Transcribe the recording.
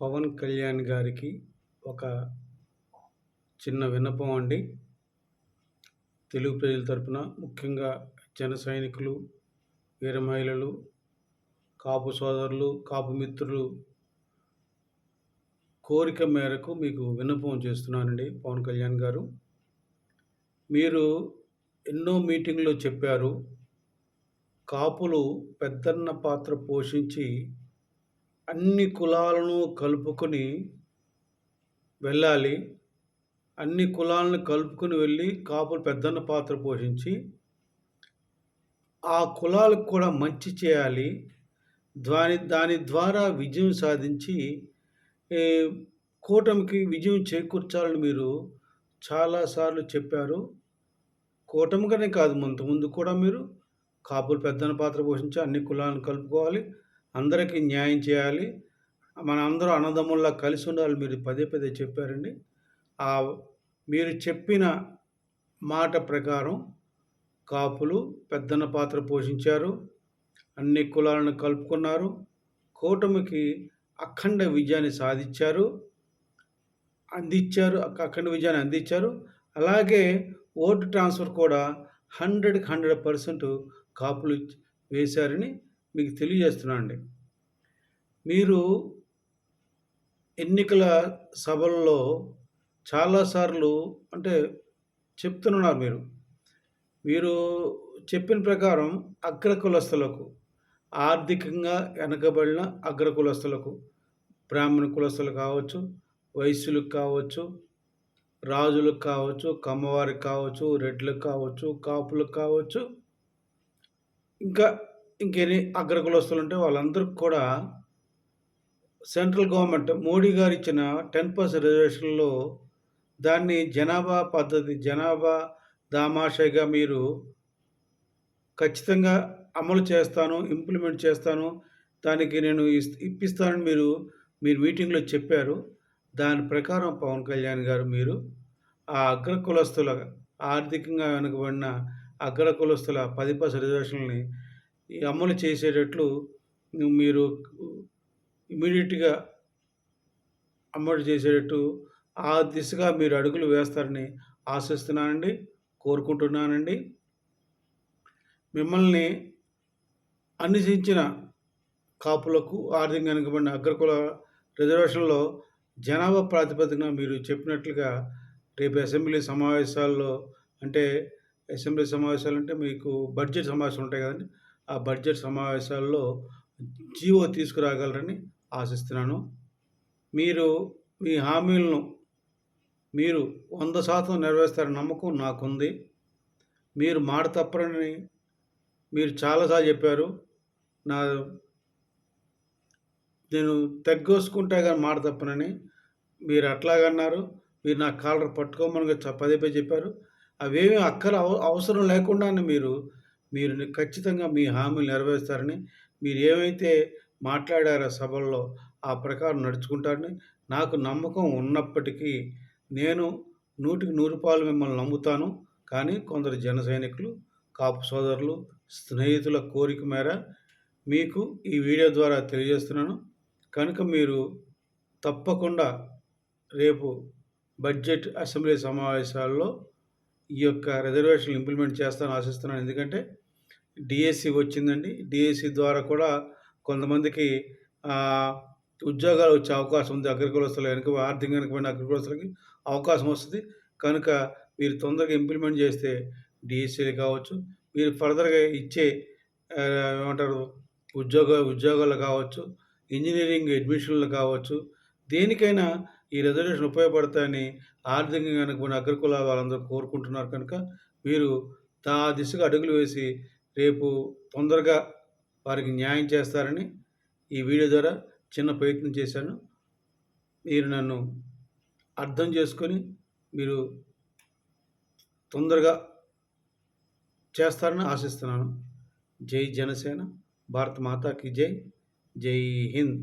పవన్ కళ్యాణ్ గారికి ఒక చిన్న విన్నపం అండి. తెలుగు ప్రజల తరపున ముఖ్యంగా జన సైనికులు, వీర మహిళలు, కాపు సోదరులు, కాపు మిత్రులు కోరిక మేరకు మీకు విన్నపం చేస్తున్నానండి. పవన్ కళ్యాణ్ గారు, మీరు ఎన్నో మీటింగ్‌లో చెప్పారు. కాపులు పెద్దన్న పాత్ర పోషించి అన్ని కులాలను కలుపుకొని వెళ్ళాలి. అన్ని కులాలను కలుపుకొని వెళ్ళి కాపులు పెద్దన్న పాత్ర పోషించి, ఆ కులాలకు కూడా మంచి చేయాలి. దాని ద్వారా విజయం సాధించి ఈ కూటమికి విజయం చేకూర్చాలని మీరు చాలా సార్లు చెప్పారు. కూటమికనే కాదు, అంతకుముందు కూడా మీరు కాపులు పెద్దన్న పాత్ర పోషించి అన్ని కులాలను కలుపుకోవాలి. అందరికీ న్యాయం చేయాలి. మనందరం అన్నదమ్ముల్లా కలిసి ఉండాలి మీరు పదే పదే చెప్పారండి. మీరు చెప్పిన మాట ప్రకారం కాపులు పెద్దన్న పాత్ర పోషించారు. అన్ని కులాలను కలుపుకున్నారు. కూటమికి అఖండ విజయాన్ని సాధించారు. అఖండ విజయాన్ని అందించారు. అలాగే ఓటు ట్రాన్స్ఫర్ కూడా 100కి 100% కాపులు వేశారని మీకు తెలియజేస్తున్నానండి. మీరు ఎన్నికల సభల్లో చాలాసార్లు చెప్తున్నారు మీరు చెప్పిన ప్రకారం అగ్ర కులస్తులకు, ఆర్థికంగా వెనకబడిన అగ్ర కులస్తులకు, బ్రాహ్మణ కులస్తులు కావచ్చు, వైశ్యులకు కావచ్చు, రాజులకు కావచ్చు, కమ్మవారికి కావచ్చు, రెడ్లకు కావచ్చు, కాపులకు కావచ్చు, ఇంకెన్ని అగ్ర కులస్తులు ఉంటే వాళ్ళందరికీ కూడా సెంట్రల్ గవర్నమెంట్ మోడీ గారు ఇచ్చిన 10% రిజర్వేషన్‌లో దాన్ని జనాభా పద్ధతి, జనాభా దామాషాగా మీరు ఖచ్చితంగా అమలు చేస్తాను, ఇంప్లిమెంట్ చేస్తాను, దానికి నేను ఇప్పిస్తానని మీరు మీటింగ్‌లో చెప్పారు. దాని ప్రకారం పవన్ కళ్యాణ్ గారు మీరు ఆ అగ్ర కులస్తుల, ఆర్థికంగా వెనుకబడిన అగ్ర కులస్తుల 10% రిజర్వేషన్‌ని అమలు చేసేటట్లు మీరు ఇమ్మీడియేట్‌గా అమలు చేసేటట్టు ఆ దిశగా మీరు అడుగులు వేస్తారని ఆశిస్తున్నానండి, కోరుకుంటున్నానండి. మిమ్మల్ని అనుసరించిన కాపులకు, ఆర్థికంగా వెనుకబడిన అగ్రకుల రిజర్వేషన్‌లో జనాభా ప్రాతిపదికన మీరు చెప్పినట్లుగా రేపు అసెంబ్లీ సమావేశాల్లో మీకు బడ్జెట్ సమావేశాలు ఉంటాయి కదండీ! ఆ బడ్జెట్ సమావేశాల్లో జీవో తీసుకురాగలరని ఆశిస్తున్నాను. మీరు మీ హామీలను 100% నెరవేరుస్తారని నమ్మకం నాకుంది. మీరు మాట తప్పరని మీరు చాలాసార్లు చెప్పారు. నేను తెగ్గోసుకుంటా గాని మాట తప్పనని మీరు అట్లాగన్నారు. మీరు నా కాలర్ పట్టుకోమని పదే పదే చెప్పారు. అవేమీ అవసరం లేకుండానే మీరు ఖచ్చితంగా మీ హామీలు నెరవేరుస్తారని, మీరు ఏవైతే మాట్లాడారో సభల్లో ఆ ప్రకారం నడుచుకుంటారని నాకు నమ్మకం ఉన్నప్పటికీ, నేను 100కి 100 మిమ్మల్ని నమ్ముతాను. కానీ కొందరు జన సైనికులు, కాపు సోదరులు, స్నేహితుల కోరిక మేర మీకు ఈ వీడియో ద్వారా తెలియజేస్తున్నాను. కనుక మీరు తప్పకుండా రేపు బడ్జెట్ అసెంబ్లీ సమావేశాల్లో ఈ యొక్క రిజర్వేషన్లు ఇంప్లిమెంట్ చేస్తానని ఆశిస్తున్నాను. ఎందుకంటే డిఎస్సి వచ్చిందండి. డిఎస్సి ద్వారా కూడా కొంతమందికి ఉద్యోగాలు వచ్చే అవకాశం ఉంది. ఆర్థికంగా వెనుకబడిన అగ్ర కులస్తులకి అవకాశం వస్తుంది. కనుక మీరు తొందరగా ఇంప్లిమెంట్ చేస్తే డిఎస్సీలు కావచ్చు, మీరు ఫర్దర్‌గా ఇచ్చే ఉద్యోగాలు కావచ్చు, ఇంజినీరింగ్ అడ్మిషన్లు కావచ్చు, దేనికైనా ఈ రిజర్వేషన్ ఉపయోగపడతాయని ఆర్థికంగా వెనుకబడిన అగ్ర కులాల వాళ్ళందరూ కోరుకుంటున్నారు. కనుక మీరు ఆ దిశగా అడుగులు వేసి రేపు తొందరగా వారికి న్యాయం చేస్తారని ఈ వీడియో ద్వారా చిన్న ప్రయత్నం చేశాను. మీరు నన్ను అర్థం చేసుకొని మీరు తొందరగా చేస్తారని ఆశిస్తున్నాను. జై జనసేన, భారత్ మాతాకి జై, జై హింద్.